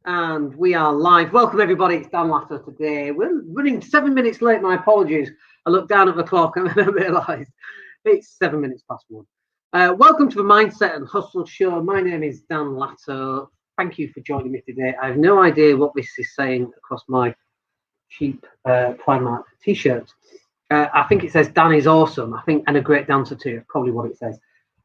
And we are live. Welcome, everybody. It's Dan Latto today. We're running 7 minutes late. My apologies. I looked down at the clock and then I realised it's 7 minutes past one. Welcome to the Mindset and Hustle Show. My name is Dan Latto. Thank you for joining me today. I have no idea what this is saying across my cheap Primark t-shirt. I think it says Dan is awesome. I think, and a great dancer too. Probably what it says.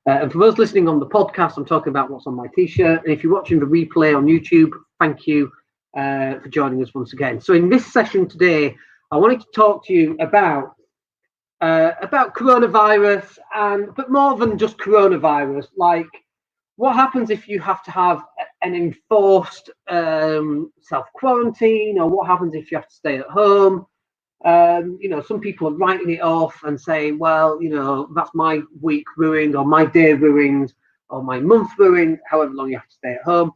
And for those listening on the podcast, I'm talking about what's on my t-shirt. And if you're watching the replay on YouTube, thank you for joining us once again. So in this session today, I wanted to talk to you about coronavirus, but more than just coronavirus. Like, what happens if you have to have an enforced self-quarantine, or what happens if you have to stay at home? Some people are writing it off and saying, well, that's my week ruined, or my day ruined, or my month ruined, however long you have to stay at home.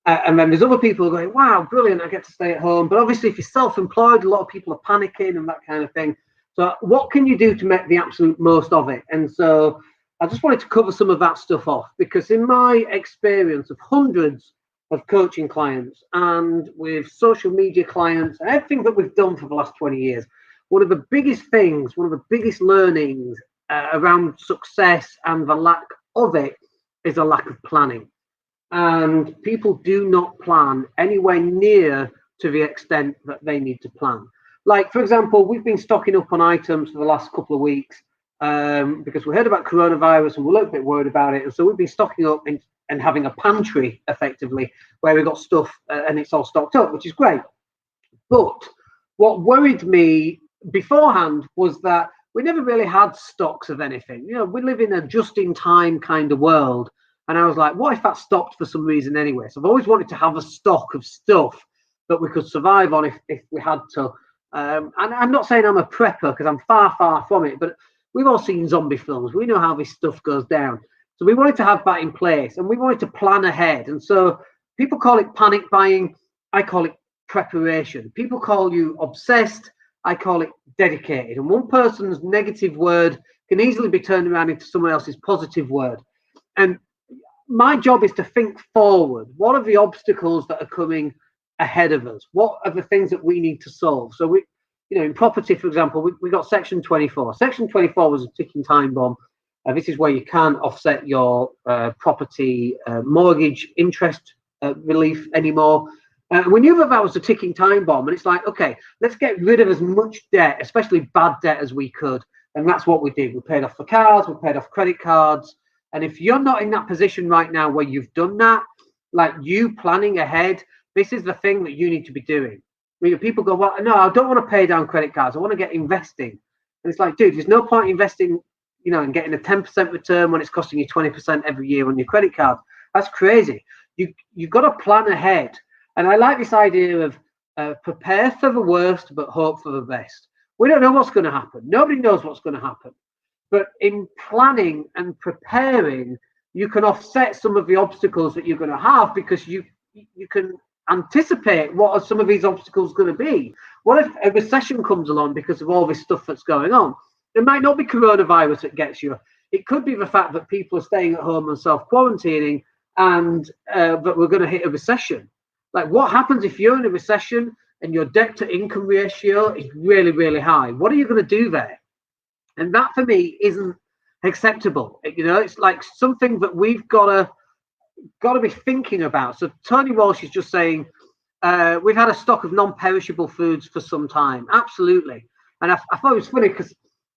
And then there's other people going, wow, brilliant, I get to stay at home. But obviously, if you're self-employed, a lot of people are panicking and that kind of thing. So what can you do to make the absolute most of it? And so I just wanted to cover some of that stuff off, because in my experience of hundreds of coaching clients and with social media clients, everything that we've done for the last 20 years, one of the biggest things, one of the biggest learnings around success and the lack of it is a lack of planning. And people do not plan anywhere near to the extent that they need to plan. Like, for example, we've been stocking up on items for the last couple of weeks because we heard about coronavirus and we're a little bit worried about it. And so we've been stocking up and having a pantry, effectively, where we got stuff and it's all stocked up, which is great. But what worried me beforehand was that we never really had stocks of anything. We live in a just-in-time kind of world. And I was like, what if that stopped for some reason anyway? So I've always wanted to have a stock of stuff that we could survive on if we had to. And I'm not saying I'm a prepper, because I'm far, far from it. But we've all seen zombie films. We know how this stuff goes down. So we wanted to have that in place, and we wanted to plan ahead. And so people call it panic buying. I call it preparation. People call you obsessed. I call it dedicated. And one person's negative word can easily be turned around into someone else's positive word. And my job is to think forward. What are the obstacles that are coming ahead of us? What are the things that we need to solve? So we, in property, for example, we got Section 24. Section 24 was a ticking time bomb. This is where you can't offset your property mortgage interest relief anymore. We knew that was a ticking time bomb, and it's like, okay, let's get rid of as much debt, especially bad debt, as we could. And that's what we did. We paid off the cars, we paid off credit cards. And if you're not in that position right now where you've done that, like you planning ahead, this is the thing that you need to be doing. People go, well, no, I don't want to pay down credit cards. I want to get investing. And it's like, dude, there's no point investing, and getting a 10% return when it's costing you 20% every year on your credit card. That's crazy. You've got to plan ahead. And I like this idea of prepare for the worst, but hope for the best. We don't know what's going to happen. Nobody knows what's going to happen. But in planning and preparing, you can offset some of the obstacles that you're going to have, because you can anticipate what are some of these obstacles going to be. What if a recession comes along because of all this stuff that's going on? It might not be coronavirus that gets you. It could be the fact that people are staying at home and self-quarantining, and that we're going to hit a recession. Like, what happens if you're in a recession and your debt to income ratio is really, really high? What are you going to do there? And that, for me, isn't acceptable. It's like something that we've got to be thinking about. So Tony Walsh is just saying, we've had a stock of non-perishable foods for some time. Absolutely. And I thought it was funny because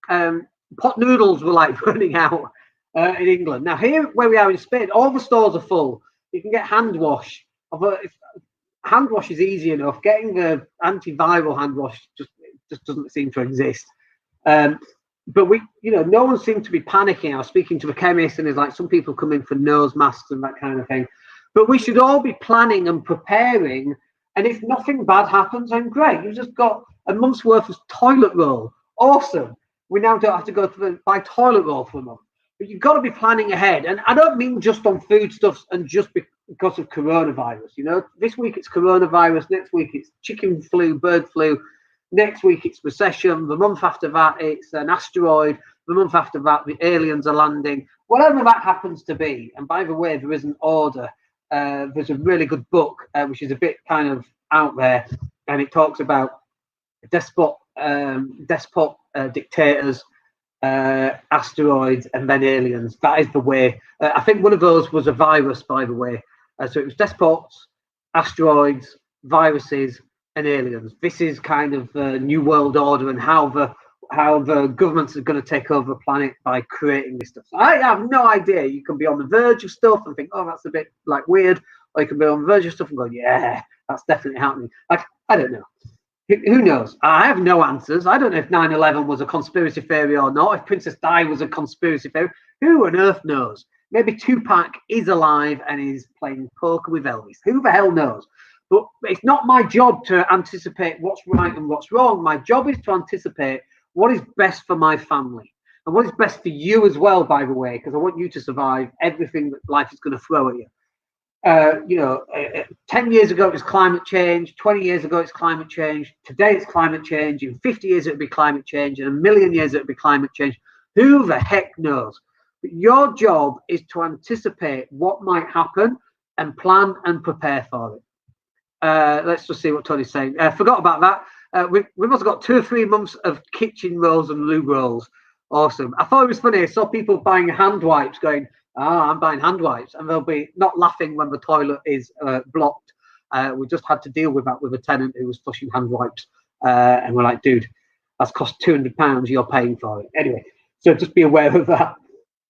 pot noodles were like running out in England. Now, here where we are in Spain, all the stores are full. You can get hand wash. Hand wash is easy enough. Getting the antiviral hand wash just doesn't seem to exist. But no one seemed to be panicking. I was speaking to a chemist, and it's like some people come in for nose masks and that kind of thing. But we should all be planning and preparing. And if nothing bad happens, then great. You've just got a month's worth of toilet roll. Awesome. We now don't have to go to buy toilet roll for a month. But you've got to be planning ahead. And I don't mean just on foodstuffs and just because of coronavirus. This week it's coronavirus. Next week it's chicken flu, bird flu. Next week it's recession. The month after that it's an asteroid. The month after that the aliens are landing. Whatever that happens to be. And by the way, there is an order there's a really good book which is a bit kind of out there, and it talks about despot dictators, asteroids, and then aliens. That is the way. I think one of those was a virus, by the way. So it was despots, asteroids, viruses, and aliens. This is kind of the new world order and how the governments are going to take over the planet by creating this stuff. So I have no idea. You can be on the verge of stuff and think, oh, that's a bit like weird, or you can be on the verge of stuff and go, yeah, that's definitely happening. Like, I don't know. Who knows? I have no answers. I don't know if 9/11 was a conspiracy theory or not, if Princess Di was a conspiracy theory. Who on earth knows? Maybe Tupac is alive and is playing poker with Elvis. Who the hell knows? But it's not my job to anticipate what's right and what's wrong. My job is to anticipate what is best for my family and what is best for you as well, by the way, because I want you to survive everything that life is going to throw at you. 10 years ago it was climate change, 20 years ago it's climate change, today it's climate change, in 50 years it'll be climate change, in a million years it'll be climate change. Who the heck knows? But your job is to anticipate what might happen and plan and prepare for it. Let's just see what Tony's saying. Forgot about that. We've also got 2 or 3 months of kitchen rolls and loo rolls. Awesome. I thought it was funny. I saw people buying hand wipes going, I'm buying hand wipes, and they'll be not laughing when the toilet is blocked. We just had to deal with that with a tenant who was flushing hand wipes, and we're like, dude, that's cost £200. You're paying for it anyway. So just be aware of that.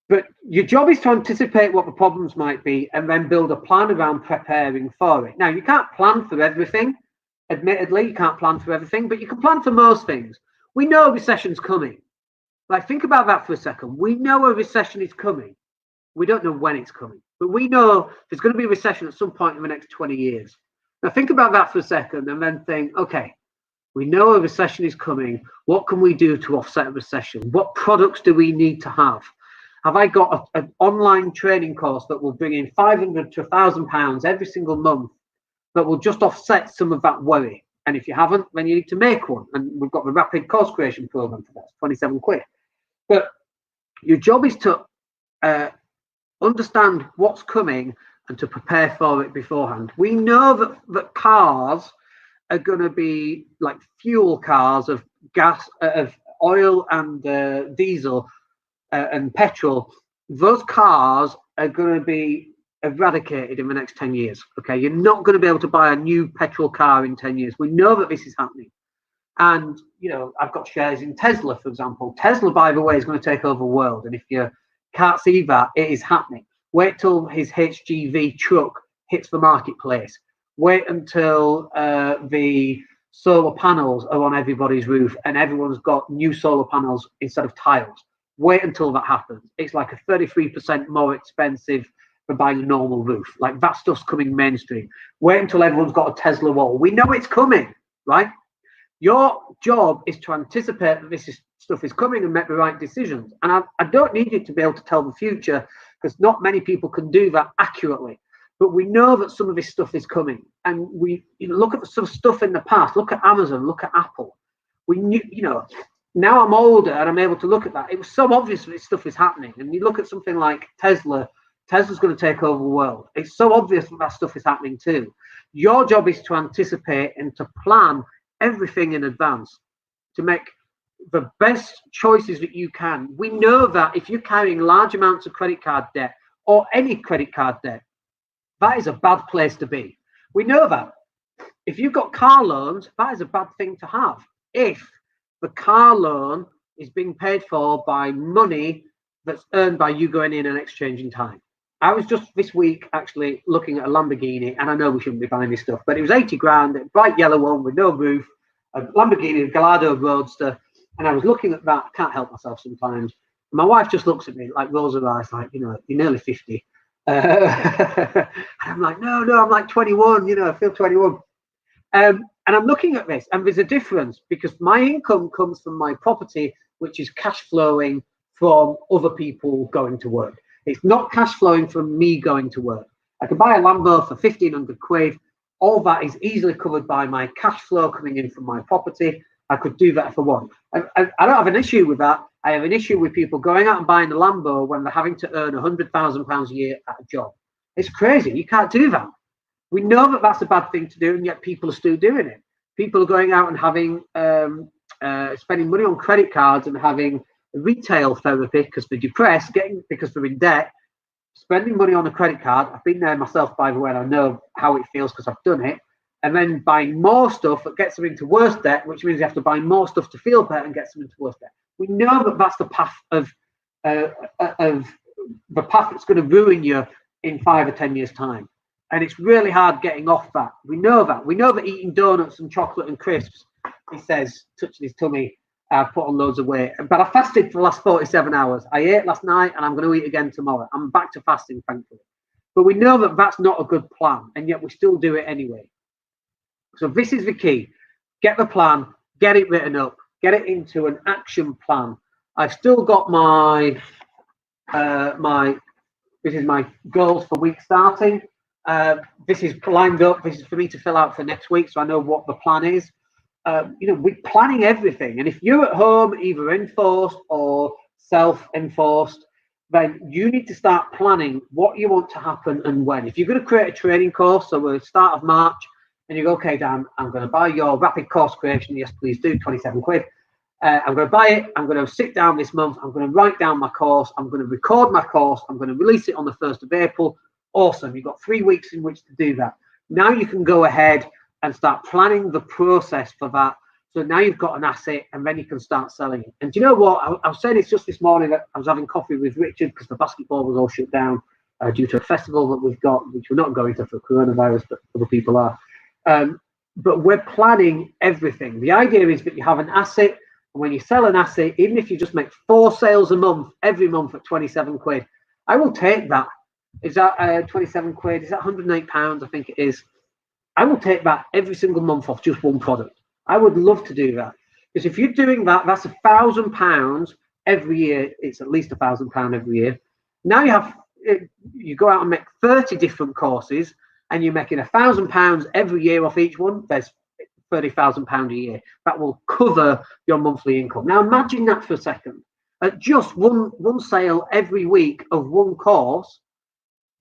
But your job is to anticipate what the problems might be and then build a plan around preparing for it. Now, you can't plan for everything. Admittedly, you can't plan for everything, but you can plan for most things. We know a recession's coming. Like, think about that for a second. We know a recession is coming. We don't know when it's coming, but we know there's going to be a recession at some point in the next 20 years. Now, think about that for a second and then think, okay, we know a recession is coming. What can we do to offset a recession? What products do we need to have? Have I got an online training course that will bring in £500 to £1,000 every single month that will just offset some of that worry? And if you haven't, then you need to make one. And we've got the rapid course creation program for that, 27 quid. But your job is to understand what's coming and to prepare for it beforehand. We know that cars are going to be like fuel cars of gas, of oil and diesel and petrol. Those cars are going to be eradicated in the next 10 years. Okay, you're not going to be able to buy a new petrol car in 10 years. We know that this is happening. And, you know, I've got shares in Tesla, for example. Tesla, by the way, is going to take over the world. And if you can't see that, it is happening. Wait till his HGV truck hits the marketplace. Wait until the solar panels are on everybody's roof and everyone's got new solar panels instead of tiles. Wait until that happens. It's like a 33% more expensive for buying a normal roof. Like, that stuff's coming mainstream. Wait until everyone's got a Tesla wall. We know it's coming, right? Your job is to anticipate that stuff is coming and make the right decisions. And I don't need you to be able to tell the future, because not many people can do that accurately. But we know that some of this stuff is coming. And we look at some stuff in the past. Look at Amazon. Look at Apple. We knew, now I'm older and I'm able to look at that. It was so obvious that this stuff is happening. And you look at something like Tesla. Tesla's going to take over the world. It's so obvious that stuff is happening too. Your job is to anticipate and to plan everything in advance to make the best choices that you can. We know that if you're carrying large amounts of credit card debt or any credit card debt, that is a bad place to be. We know that. If you've got car loans, that is a bad thing to have. If the car loan is being paid for by money that's earned by you going in and exchanging time. I was just this week actually looking at a Lamborghini, and I know we shouldn't be buying this stuff, but it was 80 grand, a bright yellow one with no roof, a Lamborghini, a Gallardo Roadster, and I was looking at that. I can't help myself sometimes. My wife just looks at me like rolls her eyes, like, you're nearly 50. And I'm like, no, I'm like 21, I feel 21. And I'm looking at this, and there's a difference because my income comes from my property, which is cash flowing from other people going to work. It's not cash flowing from me going to work. I could buy a Lambo for 1,500 quid. All that is easily covered by my cash flow coming in from my property. I could do that if I want. I don't have an issue with that. I have an issue with people going out and buying a Lambo when they're having to earn £100,000 a year at a job. It's crazy. You can't do that. We know that that's a bad thing to do, and yet people are still doing it. People are going out and having spending money on credit cards and having retail therapy because they're depressed, because they're in debt, spending money on a credit card. I've been there myself, by the way, and I know how it feels because I've done it. And then buying more stuff that gets them into worse debt, which means you have to buy more stuff to feel better and gets them into worse debt. We know that that's the path of the path that's going to ruin you in 5 or 10 years' time. And it's really hard getting off that. We know that. We know that eating donuts and chocolate and crisps, he says, touching his tummy, put on loads of weight. But I fasted for the last 47 hours. I ate last night and I'm going to eat again tomorrow. I'm back to fasting, thankfully. But we know that that's not a good plan, and yet we still do it anyway. So this is the key. Get the plan, get it written up, get it into an action plan. I've still got my this is my goals for week starting. This is lined up. This is for me to fill out for next week, so I know what the plan is. We're planning everything. And if you're at home, either enforced or self-enforced, then you need to start planning what you want to happen and when. If you're going to create a training course, so we're start of March, and you go, okay, Dan, I'm going to buy your rapid course creation. Yes, please do, 27 quid. I'm going to buy it. I'm going to sit down this month. I'm going to write down my course. I'm going to record my course. I'm going to release it on the 1st of April. Awesome. You've got 3 weeks in which to do that. Now you can go ahead and start planning the process for that. So now you've got an asset, and then you can start selling it. And do you know what? I was saying this just this morning that I was having coffee with Richard because the basketball was all shut down due to a festival that we've got, which we're not going to for coronavirus, but other people are. But we're planning everything. The idea is that you have an asset, and when you sell an asset, even if you just make 4 sales a month, every month at 27 quid, I will take that. Is that 27 quid? Is that £108? I think it is. I will take that every single month off just one product. I would love to do that, because if you're doing that, that's £1,000 every year. It's at least £1,000 every year. Now you go out and make 30 different courses, and you're making £1,000 every year off each one. There's £30,000 a year. That will cover your monthly income. Now imagine that for a second. At just one sale every week of one course,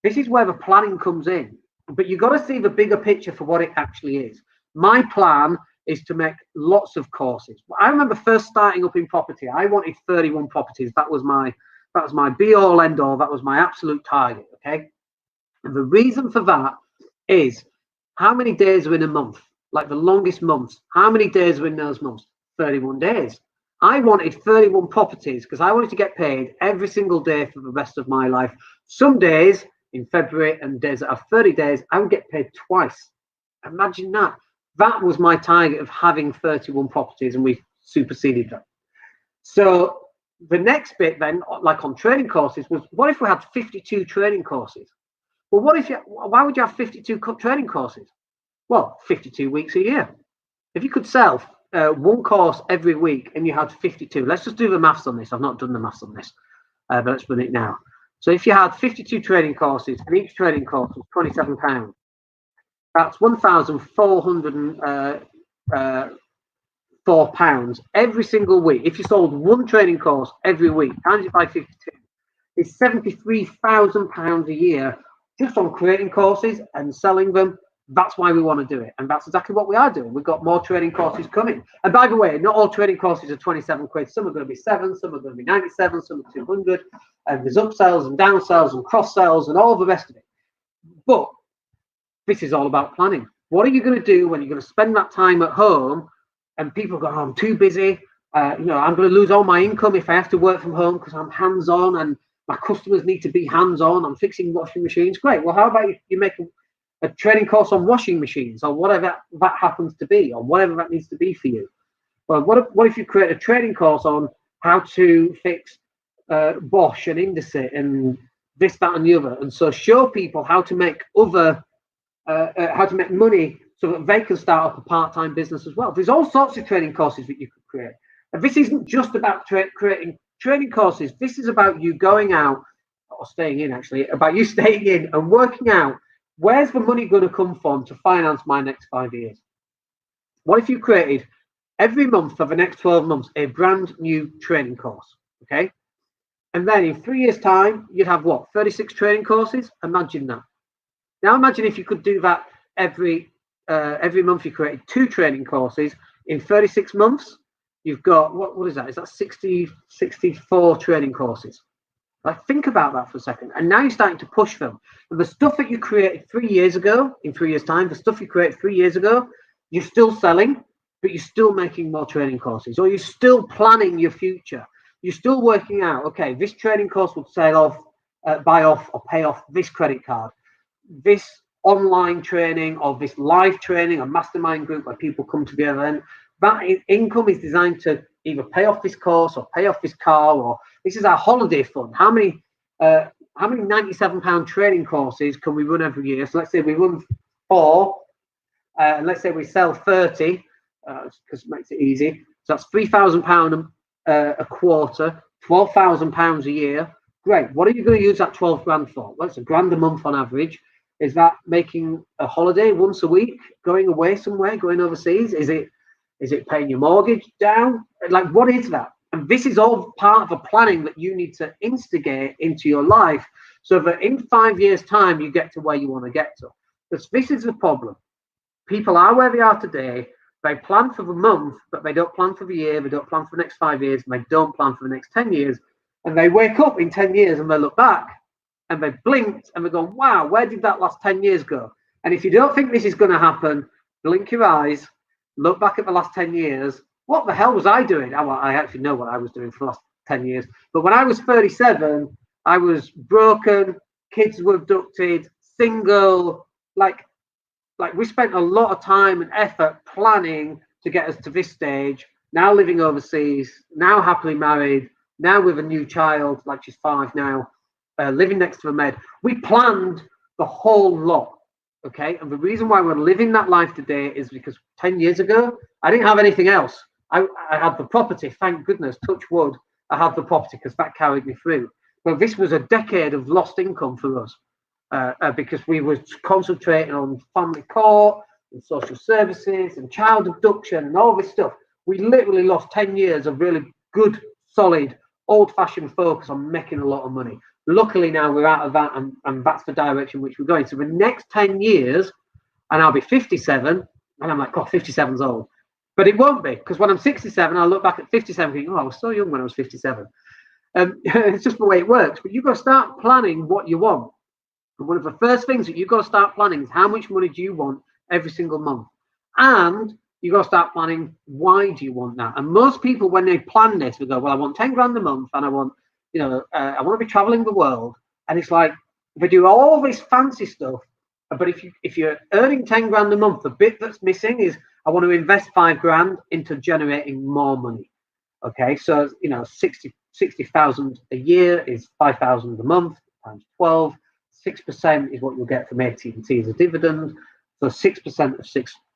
this is where the planning comes in. But you've got to see the bigger picture for what it actually is. My plan is to make lots of courses. I remember first starting up in property, I wanted 31 properties. That was my be all end all. That was my absolute target. Okay. And the reason for that is how many days are in a month? Like the longest months. How many days are in those months? 31 days. I wanted 31 properties because I wanted to get paid every single day for the rest of my life. Some days in February and days that are 30 days, I would get paid twice. Imagine that. That was my target of having 31 properties, and we superseded that. So the next bit then, like on training courses, was what if we had 52 training courses? Well, why would you have 52 training courses? Well, 52 weeks a year. If you could sell one course every week and you had 52, let's just do the maths on this. I've not done the maths on this, but let's run it now. So if you had 52 training courses and each training course was £27, that's £1,404 every single week. If you sold one training course every week, times it by 52, it's £73,000 a year just on creating courses and selling them. That's why we want to do it. And that's exactly what we are doing. We've got more training courses coming. And by the way, not all training courses are 27 quid. Some are going to be 7, some are going to be 97, some are 200. And there's upsells and downsells and cross sells and all the rest of it. But this is all about planning. What are you going to do when you're going to spend that time at home and people go, oh, I'm too busy. I'm going to lose all my income if I have to work from home because I'm hands-on and my customers need to be hands-on. I'm fixing washing machines. Great. Well, how about you make a training course on washing machines or whatever that happens to be, or whatever that needs to be for you? Well, what if you create a training course on how to fix Bosch and Indesit and this, that, and the other, and so show people how to make money so that they can start up a part-time business as well. There's all sorts of training courses that you could create, and this isn't just about creating training courses. This is about you going out or staying in, actually, about you staying in and working out where's the money going to come from to finance my next 5 years. What if you created every month for the next 12 months a brand new training course? Okay. And then in 3 years' time, you'd have what, 36 training courses? Imagine that. Now imagine if you could do that every month. You created 2 training courses in 36 months. You've got what is that? Is that 64 training courses? Like, think about that for a second. And now you're starting to push them. And the stuff that you created 3 years ago, in 3 years' time, the stuff you created 3 years ago, you're still selling, but you're still making more training courses, or you're still planning your future. You're still working out, okay, this training course would sell off, buy off, or pay off this credit card. This online training, or this live training, a mastermind group where people come together, and that income is designed to either pay off this course or pay off this car, or this is our holiday fund. How many £97 training courses can we run every year? So let's say we run 4, and let's say we sell 30, because it makes it easy. So that's £3,000 a quarter, £12,000 a year. Great. What are you going to use that 12 grand for? Well, it's a grand a month on average. Is that making a holiday once a week, going away somewhere, going overseas? Is it paying your mortgage down? Like, what is that? And this is all part of the planning that you need to instigate into your life, so that in 5 years' time, you get to where you want to get to. Because this is the problem. People are where they are today. They plan for the month, but they don't plan for the year. They don't plan for the next 5 years. And they don't plan for the next 10 years. And they wake up in 10 years and they look back and they blinked and they're going, wow, where did that last 10 years go? And if you don't think this is going to happen, blink your eyes, look back at the last 10 years. What the hell was I doing? I actually know what I was doing for the last 10 years. But when I was 37, I was broken, kids were abducted, single. Like we spent a lot of time and effort planning to get us to this stage. Now living overseas, now happily married, now with a new child, like she's 5 now, living next to a med. We planned the whole lot. Okay, and the reason why we're living that life today is because 10 years ago, I didn't have anything else. I had the property, thank goodness, touch wood, I had the property because that carried me through. Well, this was a decade of lost income for us because we were concentrating on family court and social services and child abduction and all this stuff. We literally lost 10 years of really good, solid, old-fashioned focus on making a lot of money. Luckily now we're out of that, and that's the direction which we're going. So the next 10 years, and I'll be 57, and I'm like, oh, 57's old. But it won't be, because when I'm 67, I'll look back at 57 thinking, oh, I was so young when I was 57. It's just the way it works. But you've got to start planning what you want. And one of the first things that you've got to start planning is how much money do you want every single month? And you've got to start planning, why do you want that? And most people, when they plan this, will go, well, I want 10 grand a month, and I want, I want to be traveling the world. And it's like, they do all this fancy stuff, but if you're earning 10 grand a month, the bit that's missing is, I want to invest 5 grand into generating more money. Okay, so 60,000 a year is 5,000 a month times 12. 6% is what you'll get from AT&T as a dividend. So 6% of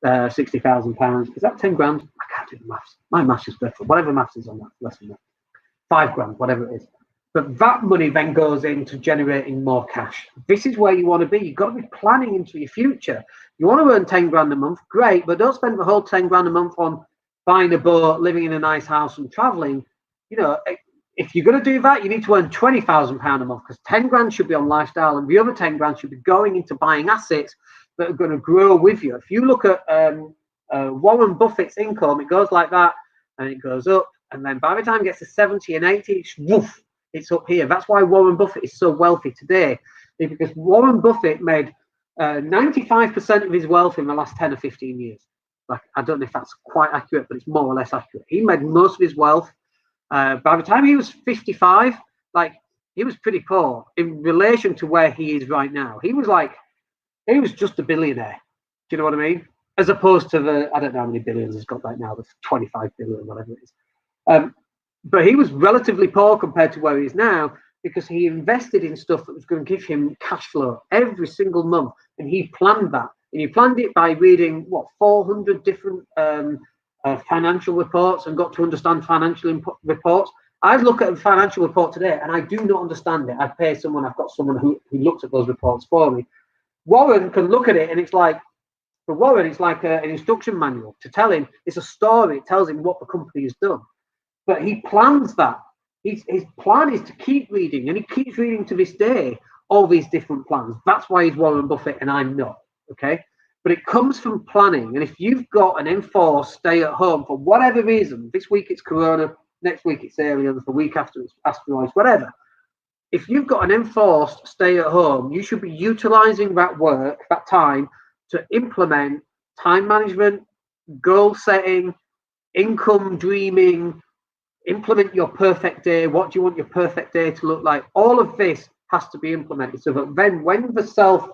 £60,000 is that 10 grand? I can't do the maths. My maths is dreadful. Whatever maths is on that, less than that. 5 grand, whatever it is. But that money then goes into generating more cash. This is where you want to be. You've got to be planning into your future. You want to earn 10 grand a month, great, but don't spend the whole 10 grand a month on buying a boat, living in a nice house and traveling. If you're going to do that, you need to earn £20,000 a month, because 10 grand should be on lifestyle, and the other 10 grand should be going into buying assets that are going to grow with you. If you look at Warren Buffett's income, it goes like that, and it goes up, and then by the time it gets to 70 and 80, it's up here. That's why Warren Buffett is so wealthy today, because Warren Buffett made 95% of his wealth in the last 10 or 15 years. Like, I don't know if that's quite accurate, but it's more or less accurate. He made most of his wealth. By the time he was 55, he was pretty poor in relation to where he is right now. He was just a billionaire. Do you know what I mean? As opposed to I don't know how many billions he's got right now, the 25 billion, whatever it is. But he was relatively poor compared to where he is now, because he invested in stuff that was going to give him cash flow every single month. And he planned that. And he planned it by reading, 400 different financial reports, and got to understand financial reports. I look at a financial report today and I do not understand it. I've got someone who looks at those reports for me. Warren can look at it, and for Warren, it's like an instruction manual to tell him. It's a story. It tells him what the company has done. But he plans that. His plan is to keep reading, and he keeps reading to this day all these different plans. That's why he's Warren Buffett and I'm not. Okay. But it comes from planning. And if you've got an enforced stay at home for whatever reason, this week it's Corona, next week it's aliens, the week after it's asteroids, whatever. If you've got an enforced stay at home, you should be utilizing that work, that time, to implement time management, goal setting, income dreaming, implement your perfect day. What do you want your perfect day to look like? All of this has to be implemented so that then when the self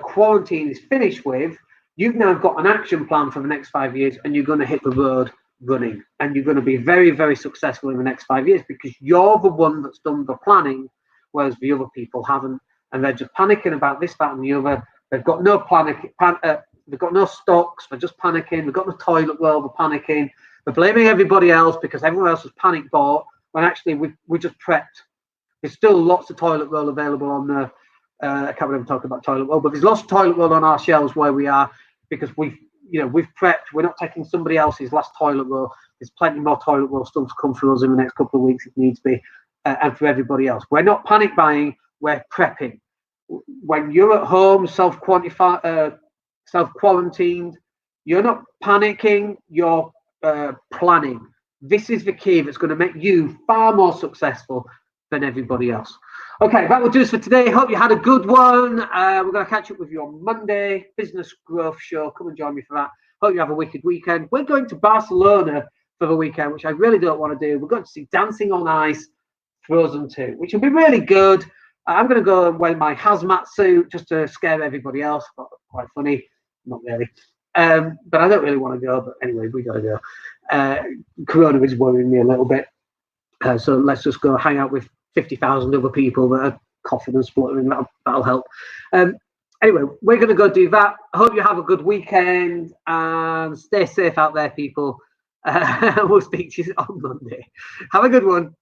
quarantine is finished with, you've now got an action plan for the next 5 years and you're going to hit the road running, and you're going to be very, very successful in the next 5 years because you're the one that's done the planning, whereas the other people haven't, and they're just panicking about this, that, and the other. They've got no they've got no stocks. They're just panicking. They've got the toilet roll. They're panicking. They're blaming everybody else because everyone else was panic bought when actually we just prepped. There's still lots of toilet roll available on the. I can't remember talking about toilet roll, but there's lots of toilet roll on our shelves where we are because we've prepped. We're not taking somebody else's last toilet roll. There's plenty more toilet roll stuff to come for us in the next couple of weeks if needs be, and for everybody else. We're not panic buying. We're prepping. When you're at home, self-quarantined, you're not panicking. You're planning. This is the key that's going to make you far more successful than everybody else. Okay, that will do us for today. Hope you had a good one. We're going to catch up with you on Monday. Business Growth Show. Come and join me for that. Hope you have a wicked weekend. We're going to Barcelona for the weekend, which I really don't want to do. We're going to see Dancing on Ice Frozen 2, which will be really good. I'm going to go and wear my hazmat suit just to scare everybody else. Quite funny. Not really. But I don't really want to go. But anyway, we got to go. Corona is worrying me a little bit. So let's just go hang out with 50,000 other people that are coughing and spluttering. That'll help. Anyway, we're going to go do that. I hope you have a good weekend and stay safe out there, people. We'll speak to you on Monday. Have a good one.